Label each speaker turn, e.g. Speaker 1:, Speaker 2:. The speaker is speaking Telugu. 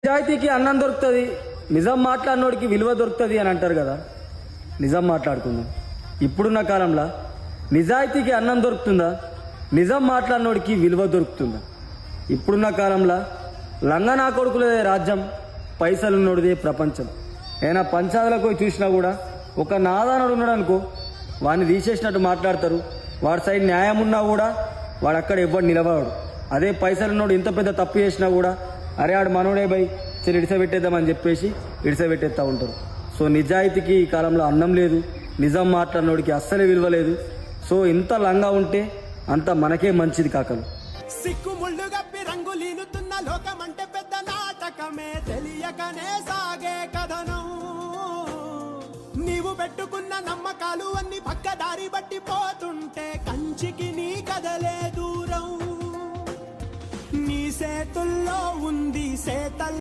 Speaker 1: నిజాయితీకి అన్నం దొరుకుతుంది, నిజం మాట్లాడినోడికి విలువ దొరుకుతుంది అని అంటారు కదా. నిజం మాట్లాడుకుందాం. ఇప్పుడున్న కాలంలో నిజాయితీకి అన్నం దొరుకుతుందా, నిజం మాట్లాడినోడికి విలువ దొరుకుతుందా? ఇప్పుడున్న కాలంలో లంగనా కొడుకులదే రాజ్యం, పైసలున్నోడిదే ప్రపంచం. ఏమైనా పంచాయతీలకు పోయి చూసినా కూడా ఒక నాదానుడు ఉన్నాడు అనుకో, వాడిని తీసేసినట్టు మాట్లాడతారు. వాడి సైడ్ న్యాయం ఉన్నా కూడా వాడు అక్కడ ఎవ్వడు నిలబడాడు. అదే పైసలున్నోడు ఎంత పెద్ద తప్పు చేసినా కూడా అరే ఆడు మనోడే బై సరే ఇడిసబెట్టేద్దామని చెప్పేసి ఇడిసబెట్టేస్తూ ఉంటారు. సో నిజాయితీకి ఈ కాలంలో అన్నం లేదు, నిజం మాట్లాడినోడికి అస్సలే విలువ లేదు. సో ఇంత లంగా ఉంటే అంత మనకే మంచిది కాకలు.
Speaker 2: సిక్కుముళ్ళు గప్పి రంగులీనుతున్న లోకమంటే పెద్ద నాటకమే, తెలియకనే సాగే కథనం. నీవు పెట్టుకున్న నమ్మకాలు అన్ని పక్కదారి బట్టి పోతుంటే కంచికి నీ కదలే దూరం. నీ చేతుల్లో ఉంది సేతల్